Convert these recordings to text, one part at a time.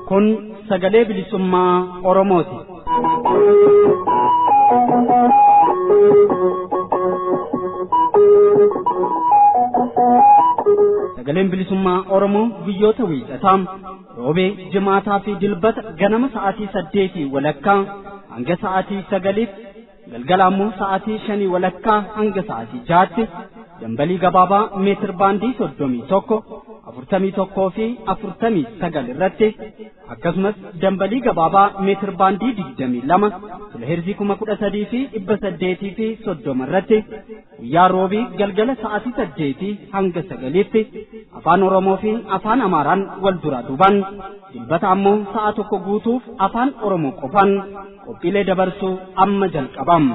Kun sagalee bilisummaa Oromooti. Sagaleen bilisummaa Oromoo biyyoota wiixataa roobee jimaataa fi dilbata ganama sa'aatii 8 walakkaa hanga sa'aatii 9 galgala ammoo sa'aatii 5 walakkaa hanga sa'aatii 6 dambalii gabaabaa meetir baandii 31 41 fi 49 irratti akkasumas dambalii gabaabaa meetir baandii 22 kiloheerzii 13,000 fi 800 fi 30 irratti guyyaa roobii galgala sa'aatii 8 hanga 9tti afaan Oromoo fi afaan Amaaraan wal duraa duubaan dilbata ammoo sa'a tokko guutuuf afaan Oromoo qofaan qophiilee dabarsuu amma jalqabam.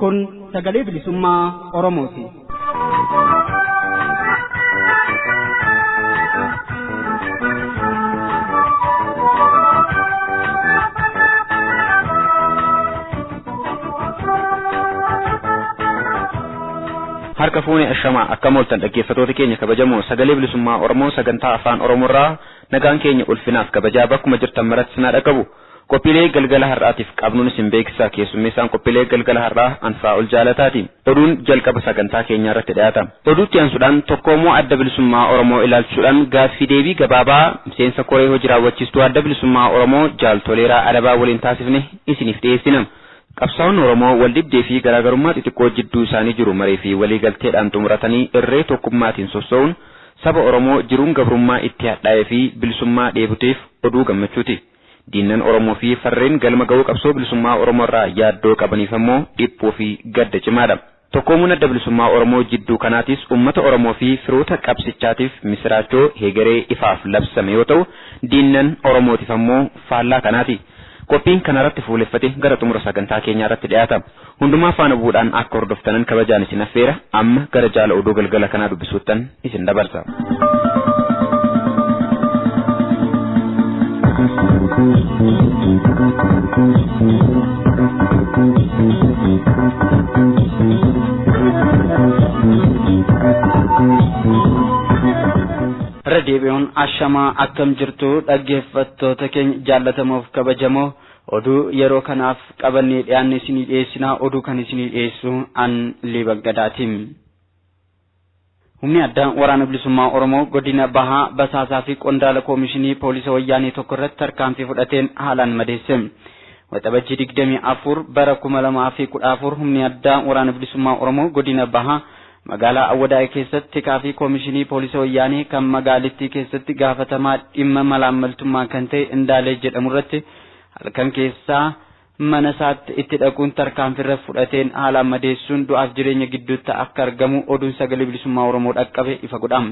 Kun sagalee bilisummaa Oromooti. Harka fuune ashama akka mooltan dhaggeeffatoota keenya kabajamoo sagalee bilisummaa Oromoo sagantaa afaan Oromoorraa nagaan keenya ulfinaaf kabajaa bakkuma jirtan maratti sinaa dhaqabu qophiilee galgala har'aatiif qabnuun isin beeksisaa keessummeessaan qophiilee galgala har'aa anfaa ol jaalataati. Oduun jalqaba sagantaa keenyaa irratti dhiyaata. Oduutti aansuudhaan tokkoomoo adda bilisummaa Oromoo ilaalchuudhaan gaaffii deebii gabaabaa miseensa koree hojii raawwachiistuu adda bilisummaa Oromoo Jaal Toleeraa Adabaa waliin taasifne isiniif dhiyeessina. Qabsaa'onni Oromoo waldibdee fi garaagarummaa xixiqqoo jidduu isaanii jiru maree fi waliigalteedhaan xumuratanii irree tokkummaatiin sossoo'uun saba Oromoo jiruun gabrummaa itti hadhaa'ee fi bilisummaa dheebuteef oduu gammachuuti. Diinnan Oromoo fi farreen galma ga'uu qabsoo bilisummaa Oromoo irraa yaaddoo qabaniif ammoo dhiphoo fi gadda cimaadha. Tokkoomuun adda bilisummaa Oromoo jidduu kanaatis uummata Oromoo fi firoota qabsichaatiif misiraachoo heegaree ifaaf labsame yoo ta'u diinnan Oromootiif ammoo faallaa kanaati. Qophiin kanarratti fuuleffate gara xumura sagantaa keenyaa irratti dhiyaata. Hundumaa faana bu'uudhaan akka hordoftanan kabajaan isin affeera amma gara jaala oduu galgala kanaa dubbisuuttan isin dabarsa. Raadiyoon ashamaa akkam jirtu dhaggeeffattoota keenya jaallatamoof kabajamoo oduu yeroo kanaaf qabannee dhiyaanne isinii dhiyeessinaa oduu kan isinii dhiyeessu an Liibaggadaatiin. Humni addaa waraana bilisummaa Oromoo godina Bahaa Basaasaa fi qondaala koomishinii poolisa wayyaanee tokko irratti tarkaanfii fudhateen haalaan madeesse. Waxabajjii 24 bara 2014 humni addaa waraana bilisummaa Oromoo godina Bahaa magaalaa Awwadaay keessatti kaafii koomishinii poolisa wayyaanee kan magaalittii keessatti gaafatamaa dhimma malaammaltummaa kan ta'e Indaalee jedhamu irratti halkan keessaa mana isaatti itti dhaquun tarkaanfii fudhateen haalaan madeessuun du'aaf jireenya gidduutti akka argamu oduun sagalee bilisummaa Oromoo dhaqqabe ifa godham.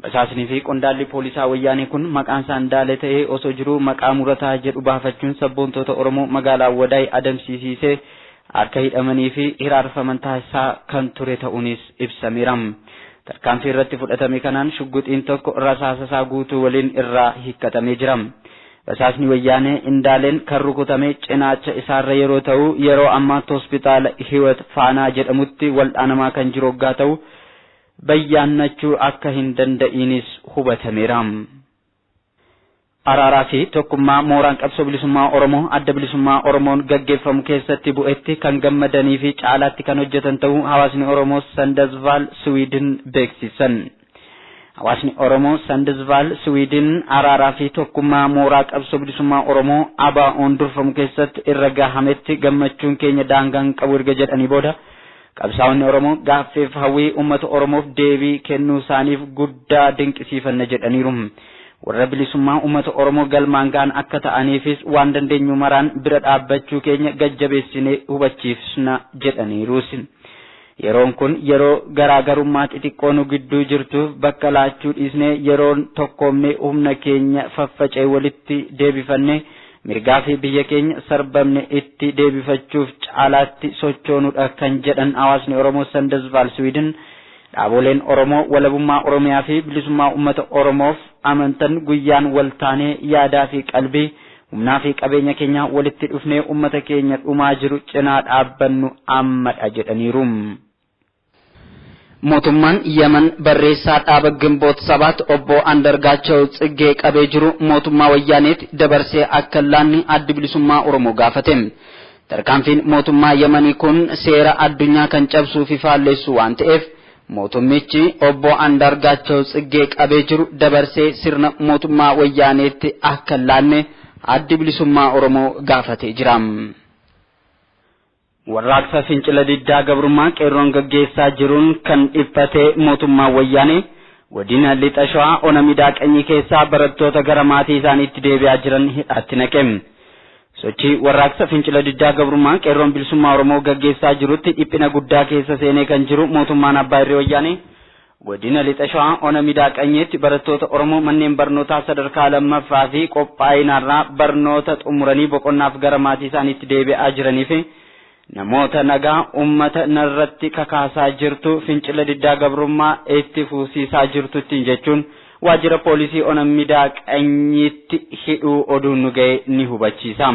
Basaasnii fi qondaalli poolisaa wayyaanee kun maqaan isaa Indaalee ta'ee osoo jiruu maqaa murataa jedhu baafachuun sabboontoota Oromoo magaalaa Awwadaay adamsiisee akka hidhamanii fi hiraarfaman taasisaa kan ture ta'uunis ibsameera. Tarkaanfii irratti fudhatame kanaan shugguxiin tokko rasaasa isaa guutuu waliin irraa hiikkatamee jira. Basaasni wayyaanee Indaaleen kan rukutame cinaacha isaarra yeroo ta'u yeroo ammaatti hospitaala Hiwat Faanaa jedhamutti waldhaanamaa kan jiru hoggaa ta'u bayyaannachuu akka hin danda'iinis hubatameera. Araaraa fi tokkummaa mooraan qabsoo bilisummaa Oromoo adda bilisummaa Oromoon gaggeeffamu keessatti bu'etti kan gammadanii fi caalaatti kan hojjetan ta'uu hawaasni Oromoo Sandazvaal Swiidin beeksisan. Hawaasni Oromoo Sandazvaal Swiidin araaraa fi tokkummaa mooraa qabsoo bilisummaa Oromoo ABO'n durfamu keessatti irra gahametti gammachuun keenya daangaan qabu erga jedhanii booda qabsaa'onni Oromoo gaaffiif hawwii uummata Oromoof deebii kennuu isaaniif guddaa dinqisiifanna jedhaniiru. Warra bilisummaa uummata Oromoo galmaan ga'an akka ta'aniifis waan dandeenyu maraan bira dhaabbachuu keenya gajjabeessinee hubachiifna jedhaniiruus. Yeroon kun yeroo garaagarummaa xixiqqoo nu gidduu jirtuuf bakka laachuu dhiisnee yeroon tokkoomnee humna keenya faffacee walitti deebifannee mirgaa fi biyya keenya sarbamne itti deebifachuuf caalaatti sochoonudha kan jedhan hawaasni Oromoo Sandazvaal Swiidin. Dhaaboleen Oromoo walabummaa Oromiyaa fi bilisummaa uummata Oromoof amantan guyyaan waltaanee yaadaa fi qalbii humnaa fi qabeenya keenya walitti dhufnee ummata keenya dhumaa jiru cinaa dhaabbannu ammadha jedhaniiru. mootummaan Yemen barreessaa dhaaba Gimboot 7 obbo Andargaachoo Tsiggee qabee jiru mootummaa wayyaaneetti dabarsee akka laanni adda bilisummaa Oromoo gaafate. Tarkaanfiin mootummaa Yemanii kun seera addunyaa kan cabsuu fi faalleessu waan ta'eef mootummichi obbo Andargaachoo Tsiggee qabee jiru dabarsee sirna mootummaa wayyaaneetti akka laanne adda bilisummaa Oromoo gaafatee jira. warraaqsa fincila diddaa gabrummaa qeerroon gaggeessaa jiruun kan dhiphatee mootummaa wayyaanee godina lixa shawaa ona midaaqanyii keessaa barattoota gara maatii isaaniitti deebi'aa jiran hidhaatti naqe. sochii warraaqsa fincila diddaa gabrummaa qeerroon bilisummaa Oromoo gaggeessaa jirutti dhiphina guddaa keessa seenee kan jiru mootummaan abbaa irree wayyaanee godina lixa shawaa ona midaaqanyiitti barattoota Oromoo manneen barnootaa sadarkaa lammaffaa fi qophaa'inaarraa barnoota xumuranii boqonnaaf gara maatii isaaniitti deebi'aa jiraniif namoota nagaa ummata narratti kakaasaa jirtu fincila diddaa gabrummaa itti fuusiisaa jirtutti jechuun waajjira poolisii ona midaaqanyiitti hidhuu oduun nu ga'e ni hubachiisa.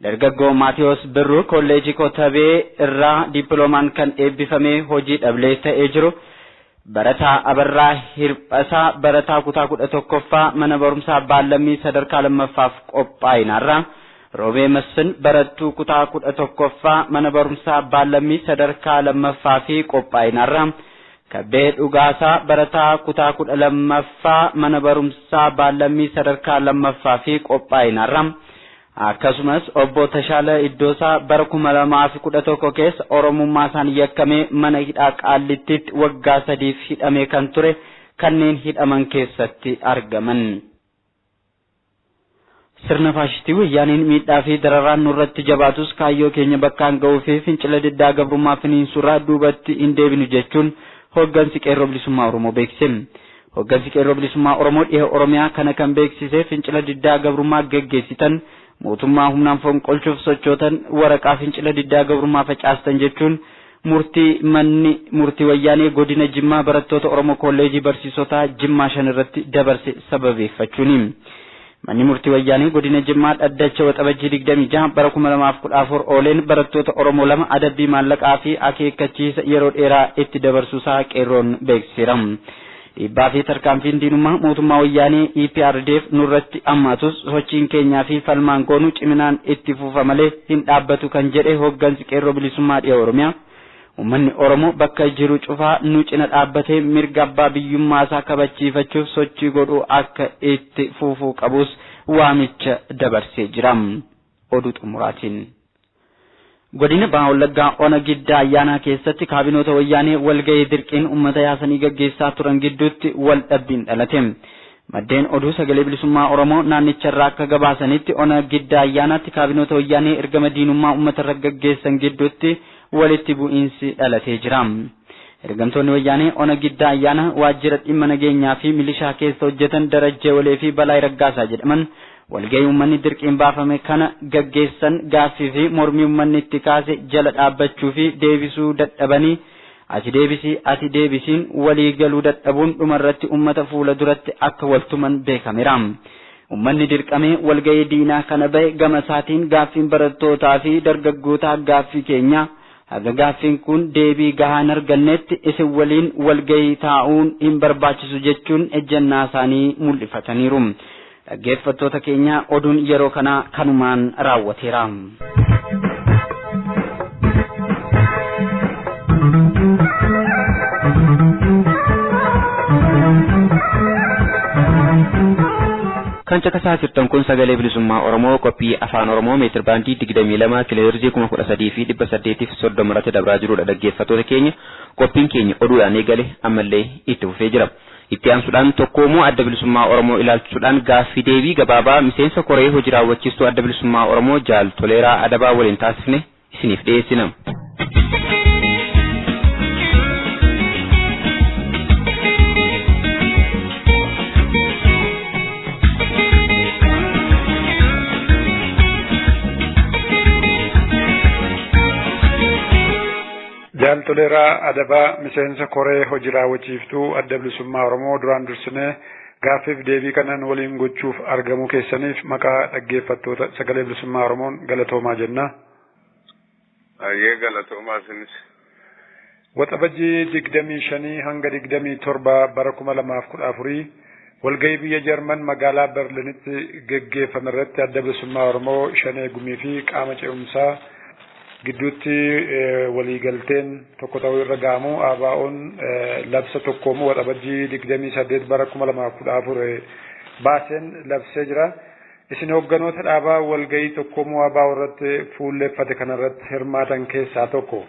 dargaggoo Maatiyos Birruu kolleejii Kotabee irraa dippiloomaan kan eebbifamee hojii dhablee ta'ee jiru. barataa Abarraa Hirphasaa barataa kutaa 11ffaa mana barumsaa Baallammii sadarkaa lammaffaaf qophaa'inaarraa. Roobee Massin barattuu kutaa 11ffaa mana barumsaa Baallammii sadarkaa lammaffaa fi qophaa'inaarraa. Kabbee Dhugaasaa barataa kutaa 12ffaa mana barumsaa Baallammii sadarkaa lammaffaa fi qophaa'inaarraa. akkasumas obbo Tashaala Iddoosaa bara 2011 keessa Oromummaa isaan yakkamee mana hidhaa Qaallittiitti waggaa 3 hidhamee kan ture kanneen hidhaman keessatti argaman. sirna faashistii wayyaaniin miidhaa fi dararaan nurratti jabaatus kaayyoo keenya bakkaan ga'uu fi fincila diddaa gabrummaa finiinsurraa duubatti hin deebinu jechuun hooggansi qeerroo bilisummaa Oromoo beeksise. hooggansi qeerroo bilisummaa Oromoo dhiha Oromiyaa kana kan beeksise fincila diddaa gabrummaa gaggeessitan mootummaa humnaan fonqolchuuf sochootan waraqaa fincila diddaa gabrummaa facaastan jechuun manni murtii wayyaanee godina Jimmaa barattoota Oromoo kolleejii barsiisotaa Jimmaa 5 irratti dabarse sababeeffachuuni. manni murtii wayyaanee godina Jimmaa dhaddacha waxabajjii 26 bara 2014 ooleen barattoota Oromoo 2 adabbii maallaqaa fi akeekkachiisa yeroo dheeraa itti dabarsuusaa qeerroon beeksiseera. dhiibbaa fi tarkaanfiin diinummaa mootummaa wayyaanee EPRDF nurratti ammaatus sochiin keenyaa fi falmaan goonuu ciminaan itti fufa malee hin dhaabbatu kan jedhe hooggansi qeerroo bilisummaa dhiha Oromiyaa. Uummanni Oromoo bakka jiru cufaa nu cina dhaabbatee mirga abbaa biyyummaa isaa kabachiifachuuf sochii godhuu akka itti fufuu qabus waamicha dabarsee jira. oduu xumuraatiin. godina Bahaa Wallaggaa ona giddaa ayyaanaa keessatti kaabinoota wayyaanee walga'ii dirqiin uummata yaasanii gaggeessaa turan gidduutti wal dhabbiin dhalate. maddeen oduu sagalee bilisummaa Oromoo naannicharraa akka gabaasanitti ona giddaa ayyaanaatti kaabinoota wayyaanee ergama diinummaa uummatarra gaggeessan gidduutti walitti bu'iinsi dhalatee jira. ergamtoonni wayyaanee ona giddaa ayyaana waajjira dhimma nageenyaa fi milishaa keessa hojjetan Darajjee Walee fi Balaa Raggaasaa jedhaman walga'ii uummanni dirqiin baafame kana gaggeessan gaaffii fi mormii uummanni itti kaase jala dhaabbachuu fi deebisuu dadhabanii ati deebisiin walii galuu dadhabuun dhumarratti uummata fuula duratti akka waltuman beekameera. Uummanni dirqamee walga'ii diinaa kana bahe gama isaatiin gaaffiin barattootaa fi dargaggootaa gaaffii keenya haga gaaffiin kun deebii gahaa hin argannetti isin waliin walga'ii taa'uun hin barbaachisu jechuun ejjennaa isaanii mul'ifataniiru. dhaggeeffattoota keenya oduun yeroo kana kanumaan raawwateera. kan caqasaa jirtan kun sagalee bilisummaa Oromoo qophii afaan Oromoo meetir baandii 22 kilohertzii 13,830 irratti dabraa jirudha. dhaggeeffattoota keenya qophiin keenya oduudhaan eegale ammallee itti fufee jira. itti aansuudhaan tokkoomoo adda bilisummaa Oromoo ilaalchisuudhaan gaaffii deebii gabaabaa miseensa koree hojii raawwachiistuu adda bilisummaa Oromoo Jaal Toleeraa Adabaa waliin taasifne isiniif dhiyeessina. Jaal Toleeraa Adabaa miseensa koree hojii raawwachiiftuu adda bilisummaa Oromoo duraan dursinee gaaffiif deebii kanaan waliin gochuuf argamuu keessaniif maqaa dhaggeeffattoota sagalee bilisummaa Oromoon galatoomaa jenna. Ayyee galatoomaa sinis. Waxabajjii 25 hanga 27 bara 2014 walgahii biyya Jarman magaalaa Berliinitti geggeeffame irratti adda bilisummaa Oromoo Shanee Gumii fi qaama ce'umsaa gidduutti waliigalteen tokko ta'uu irra ga'amu ABO'n labsa tokkoomuu waxabajjii 28 bara 2014 baaseen labsee jira. Isin hoogganoota dhaabaa walgahii tokkoomuu ABO irratti fuulleeffate kanarratti hirmaatan keessaa tokko.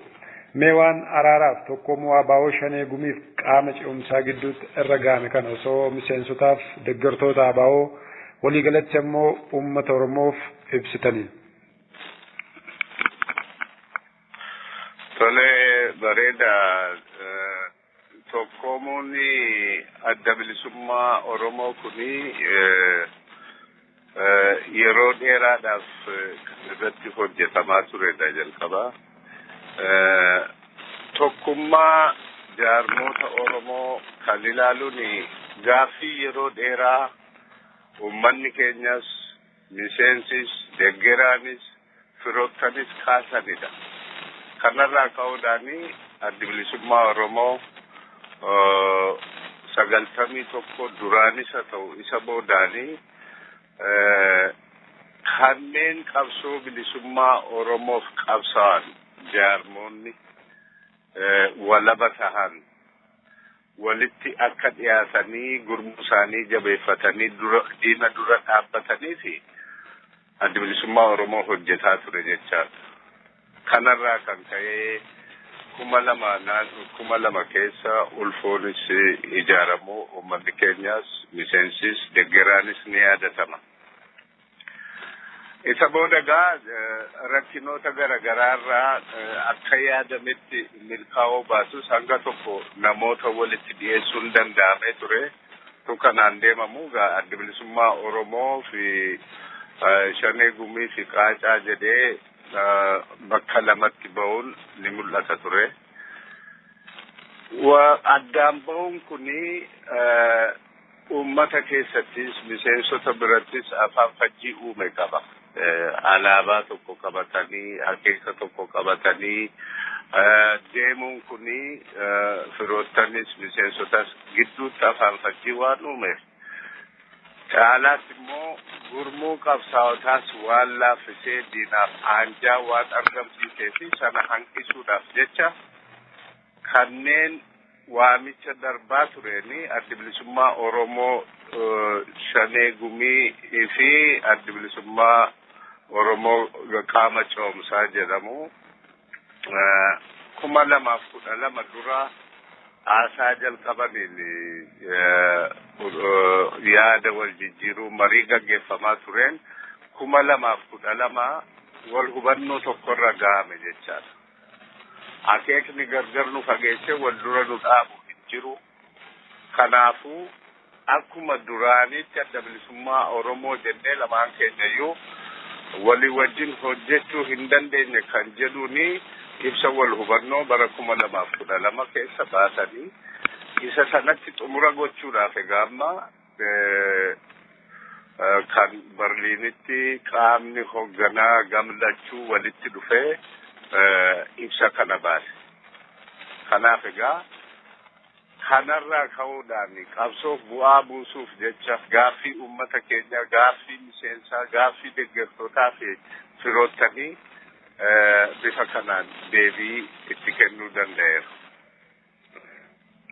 Mee waan araaraaf tokkoomuu ABO Shanee Gumiif qaama ce'umsaa gidduutti irra ga'ame kana osoo miseensotaaf deeggartoota ABO waliigalatti immoo uummata Oromoof ibsitanii. Tole bareeda tokkoomuun adda bilisummaa Oromoo kuni yeroo dheeraadhaaf irratti hojjetamaa turedha jalqabaa. Tokkummaa jaarmoota Oromoo kan ilaaluun gaaffii yeroo dheeraa uummanni keenyas miseensis deeggaraanis firoottanis kaasanidha. Kanarraa ka'uudhaan addi bilisummaa Oromoo 91 duraanis haa ta'u isa boodaanii kanneen qabsoo bilisummaa Oromoof qabsaa'an jaarmoonni walaba tahan walitti akka dhiyaatanii gurmuu isaanii jabeeffatanii diina dura dhaabbatanii fi addi bilisummaa Oromoo hojjetaa ture jechaadha. Kanarraa kan ka'ee 2002 keessa ulfoonis ijaaramu uummanni keenyas miseensis deeggaraanis ni yaadatama. Isa booda rakkinoota garaagaraarraa akka yaadametti milkaa'uu baatus hanga tokko namoota walitti dhiyeessuun danda'amee ture. Kanaan deemamu adda bilisummaa Oromoo fi Shanee Gumii fi Qaacaa jedhee bakka lamatti ba'uun ni mul'ata ture. Addaan ba'uun kuni uummata keessattis miseensota birattis afaan fajjii uume qaba. Alaabaa tokko qabatanii akeeka tokko qabatanii deemuun kuni firoottanis miseensotas gidduutti afaan fajjii waan uumeef caalaatti immoo gurmuu qabsaa'otaas waan laaffisee diinaaf aanjaa waan argamsiisee fi sana hanqisuudhaaf jecha kanneen waamicha darbaa tureeni addi bilisummaa Oromoo Shanee Gumii fi addi bilisummaa Oromoo qaama ce'umsaa jedhamu 2012 dura haasaa jalqabaniin yaada wal jijjiiruu marii gaggeeffamaa tureen 2012 wal hubannoo tokkorra ga'ame jechaadha. Akeekni gargar nu fageesse wal dura nu dhaabu hin jiru. Kanaafuu akkuma duraanitti adda bilisummaa Oromoo jennee lamaan keenyayyuu walii wajjin hojjechuu hin dandeenye kan jedhuuni ibsa wal hubannoo bara 2012 keessa baasanii isa sanatti xumura gochuudhaaf egaa amma kan Berliinitti qaamni hoogganaa gamlachuu walitti dhufee ibsa kana baase. Kanaaf egaa kanarraa ka'uudhaan qabsoof bu'aa buusuuf jecha gaaffii uummata keenya gaaffii miseensaa gaaffii deeggartootaa fi firoottanii bifa kanaan deebii itti kennuu danda'eera.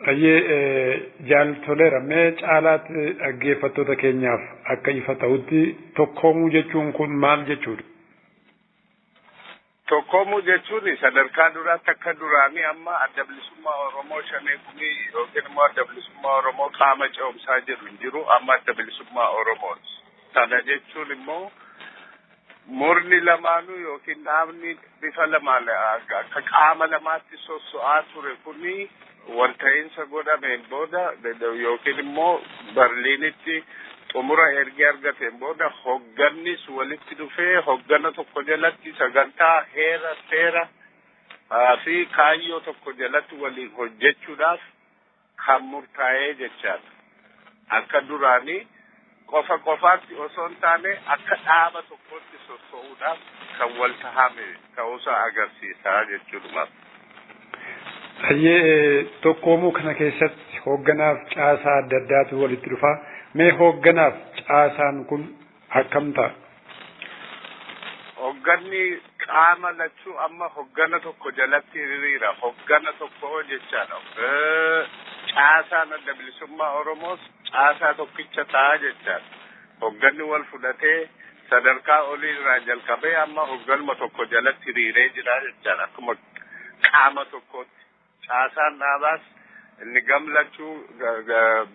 Ayyee jaaltoleera mee caalaatti dhaggeeffattoota keenyaaf akka ifa ta'utti tokkoomuu jechuun kun maal jechuudha? Tokkoomuu jechuun sadarkaa duraatti akka duraanii amma adda bilisummaa Oromoo Shanee Gumii yookiin immoo adda bilisummaa Oromoo qaama ce'umsaa jedhu hin jiru amma adda bilisummaa Oromooti. Sana jechuun immoo murni lamaanuu yookiin dhaabni bifa lamaan akka qaama lamaatti sosso'aa ture kuni walta'iinsa godhameen booda yookiin immoo Berliinitti xumura ergi argateen booda hooggannis walitti dhufee hooggana tokko jalatti sagantaa heera seera fi kaayyoo tokko jalatti waliin hojjechuudhaaf kan murtaa'ee jechaadha. akka duraanii qofaatti osoo hin taane akka dhaaba tokkotti sossoo'uudhaaf kan wal tahame ta'uusaa agarsiisa jechuudha. Tokkoomuu kana keessatti hoogganaaf caasaa adda addaatu walitti dhufa. Mee hoogganaaf caasaan kun akkam ta'a? Hoogganni qaama lachuu amma hooggana tokko jalatti hiriira. Hooggana tokko jechaadha. Caasaan adda bilisummaa Oromoos caasaa tokkicha ta'a jechaadha. Hoogganni wal fudhatee sadarkaa olii irraa jalqabee amma hoogganuma tokko jalatti hiriiree jira jechaadha. Akkuma qaama tokkotti. Caasaan dhaabaas inni gamlachuu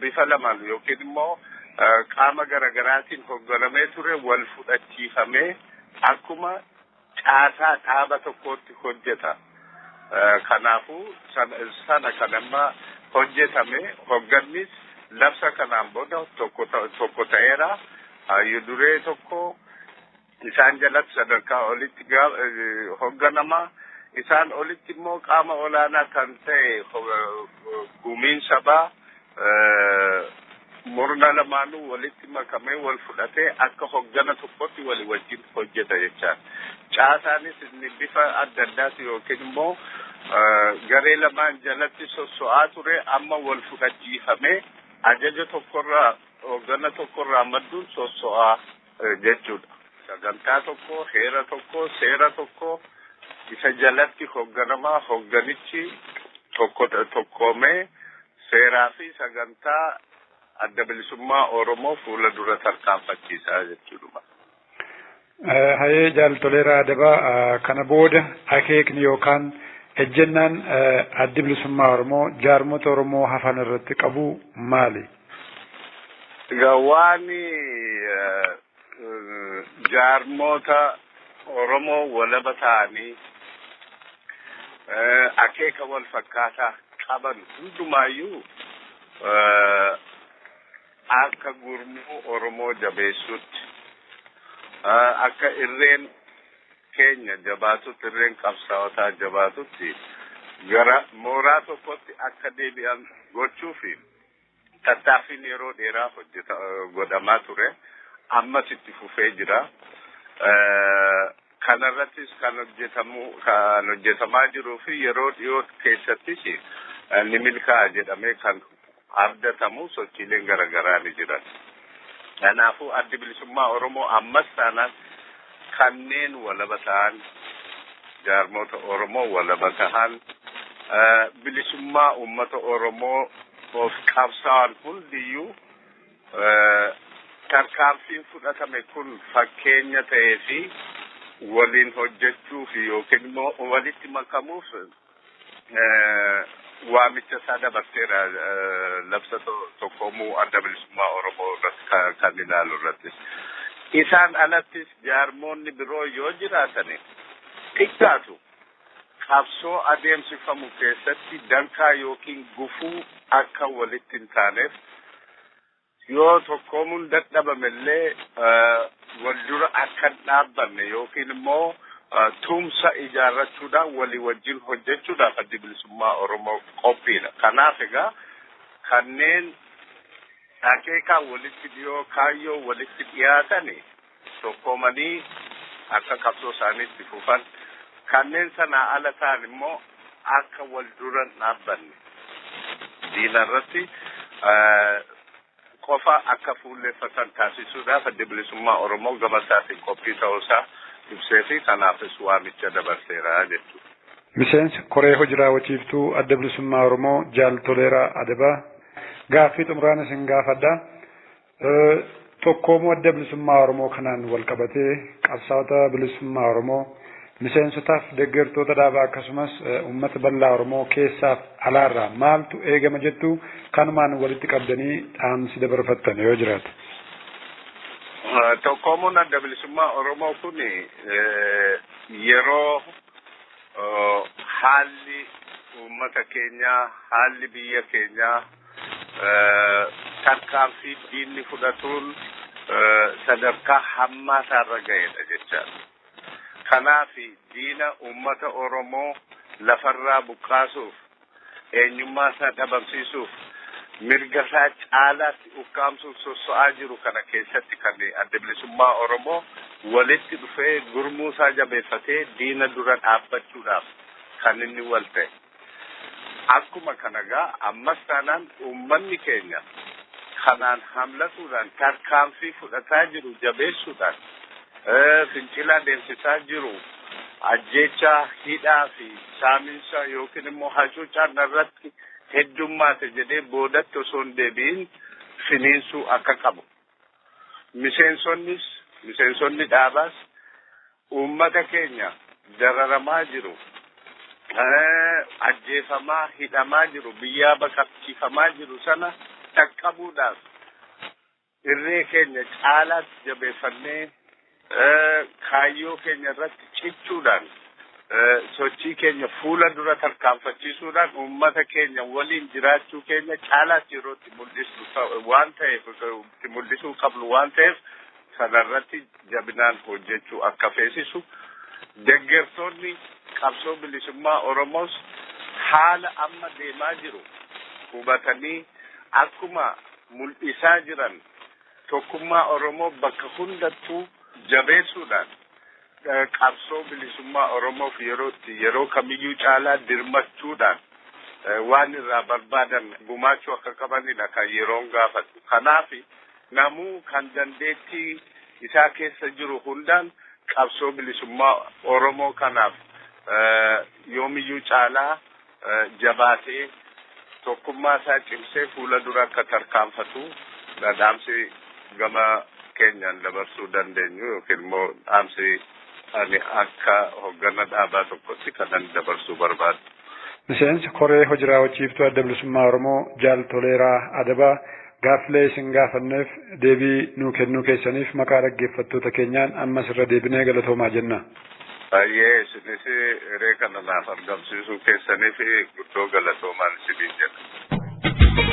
bifa lamaan yookiin immoo qaama garaagaraatiin hoogganamee ture wal fudhachiifamee akkuma caasaa dhaaba tokkotti hojjeta. Kanaafuu sana kan amma hojjetame hooggannis labsa kanaan booda tokko ta'eera. Duree tokko isaan jalatti sadarkaa olitti hoogganama. Isaan olitti immoo qaama olaanaa kan ta'e gumiin sabaa murna lamaanuu walitti makamee wal fudhatee akka hooggana tokkotti walii wajjin hojjeta jechaan. Caasaanis inni bifa adda addaati yookiin immoo garee lamaan jalatti sosso'aa ture amma wal fudhachiifamee ajaja tokkorraa hooggana tokkorraa madduun sosso'aa jechuudha. Sagantaa tokko, heera tokko, seera tokko isa jalatti hoogganamaa hoogganichi tokkoomee seeraa fi sagantaa adda bilisummaa Oromoo fuula dura tarkaanfachiisaa jechuudha. Hayee Jaaltoleeraa Adabaa kana booda akeekni yookaan ejjennaan adda bilisummaa Oromoo jaarmota Oromoo hafan irratti qabu maali? Egaa waan jaarmota Oromoo walaba ta'anii akeeka wal fakkaataa qaban hundumaayyuu akka gurmuu Oromoo jabeessutti akka irreen keenya jabaatutti irreen qabsaa'otaa jabaatutti gara mooraa tokkotti akka deebi'an gochuufi tattaaffiin yeroo dheeraa godhamaa ture ammas itti fufee jira. Kanarrattis kan hojjetamaa jiruu fi yeroo dhiyoo keessattis ni milkaa'a jedhamee kan abdatamu sochiileen garaagaraa ni jiran. Kanaafuu addi bilisummaa Oromoo ammas taanaan kanneen walaba ta'an jaarmota Oromoo walaba ta'an bilisummaa uummata Oromoo of qabsaa'an hundiyyuu tarkaanfiin fudhatame kun fakkeenya ta'ee fi waliin hojjechuuf yookiin immoo walitti makamuuf waamicha isaa dabarseera labsa tokkoomuu adda bilisummaa Oromoo irratti kan ilaalu irrattis. Isaan alattis jaarmoonni biroo yoo jiraatani xiqqaatu qabsoo adeemsifamu keessatti danqaa yookiin gufuu akka walitti hin taaneef yoo tokkoomuun dadhabamellee wal dura akka hin dhaabbanne yookiin immoo tumsa ijaarrachuudhaan walii wajjin hojjechuudhaaf addi bilisummaa Oromoo qophiidha. Kanaaf egaa kanneen akeekaa walitti dhiyoo kaayyoo walitti dhiyaatanii tokkoomanii akka qabsoo isaaniitti fufan kanneen sanaa ala ta'an immoo akka wal dura hin dhaabbanne diinarratti qofa akka fuulleeffatan taasisuudhaaf adda bilisummaa Oromoo gama isaatiin qophii ta'uusaa ibsee fi kanaafis waamicha dabarseera jechuudha. Miseensi koree hojii raawwachiiftuu adda bilisummaa Oromoo Jaaltoleeraa Adabaa gaaffii xumuraan isin gaafadha. Tokkoomuu adda bilisummaa Oromoo kanaan wal qabatee qabsaa'ota bilisummaa Oromoo miseensotaaf deeggartoota dhaabaa akkasumas uummata bal'aa Oromoo keessaaf alaarraa maaltu eegama jettu kanumaan walitti qabdanii dhaamsi dabarfattan yoo jiraatu. Tokkoomuun adda bilisummaa Oromoo kun yeroo haalli uummata keenyaa haalli biyya keenyaa tarkaanfii diinni fudhatuun sadarkaa hammaatarra ga'edha jechaadha. Kanaaf diina uummata Oromoo lafarraa buqqaasuuf eenyummaa isaa dhabamsiisuuf mirga isaa caalaatti ukkaamsuuf sosso'aa jiru kana keessatti kan adda bilisummaa Oromoo walitti dhufee gurmuu isaa jabeeffatee diina dura dhaabbachuudhaaf kan inni wal ta'e. Akkuma kana gaa ammas taanaan uummanni keenya kanaan hamlatuudhaan tarkaanfii fudhataa jiru jabeessuudhaan fincila deemsisaa jiru ajjeechaa hidhaa fi saamiinsa yookiin immoo hacuucaan irratti heddummaate jedhee boodatti osoo hin deebiin finiinsuu akka qabu. Miseensonni dhaabaas uummata keenya dararamaa jiru, ajjeefamaa hidhamaa jiru, biyyaa baqachiifamaa jiru sana dhaqqabuudhaaf irree keenya caalaatti jabeeffannee kaayyoo keenya irratti cichuudhaan sochii keenya fuula dura tarkaanfachiisuudhaan uummata keenya waliin jiraachuu keenya caalaatti yerootti mul'isu waan ta'eef mul'isuu qabnu waan ta'eef sanarratti jabinaan hojjechuu akka feesisu deeggartoonni qabsoo bilisummaa Oromoos haala amma deemaa jiru hubatanii akkuma mul'isaa jiran tokkummaa Oromoo bakka hundattuu jabeessuudhaan qabsoo bilisummaa Oromoof yeroo kamiyyuu caalaa dirmachuudhaan waan irraa barbaadan gumaachuu akka qabanidha kan yeroon gaafatu. Kanaaf namuu kan dandeettii isaa keessa jiru hundaan qabsoo bilisummaa Oromoo kanaaf yoomiyyuu caalaa jabaatee tokkummaa isaa cimsee fuula dura akka tarkaanfatu dhaamsi gama keenyaan dabarsuu dandeenyu yookiin immoo dhaamsi ani akka hoggana dhaabaa tokkotti kanan dabarsuu barbaadu. Miseensi koree hojii raawwachiiftuu adda bilisummaa Oromoo Jaal Toleeraa Adabaa gaaffilee isin gaafanneef deebii nuu kennuu keessaniif maqaa dhaggeeffattoota keenyaan ammas irra deebinee galatoomaa jenna. Baay'ee isinis hiree kana naaf argamsiisuu keessaniif guddoo galatoomaan isiniin jenna.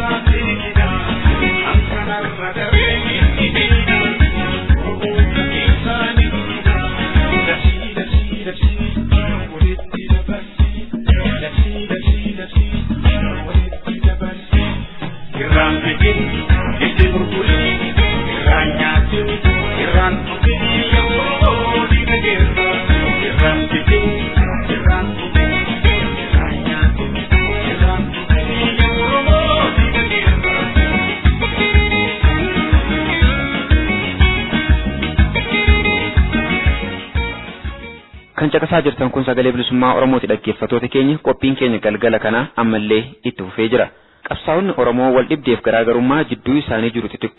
Thank you. Kan caqasaa jirtan kun sagalee bilisummaa Oromooti dhaggeeffattoota keenya qophiin keenya galgala kana ammallee itti fufee jira. Qabsaa'onni Oromoo wal dhibdeef garaagarummaa jidduu isaanii jiru xixiqqoo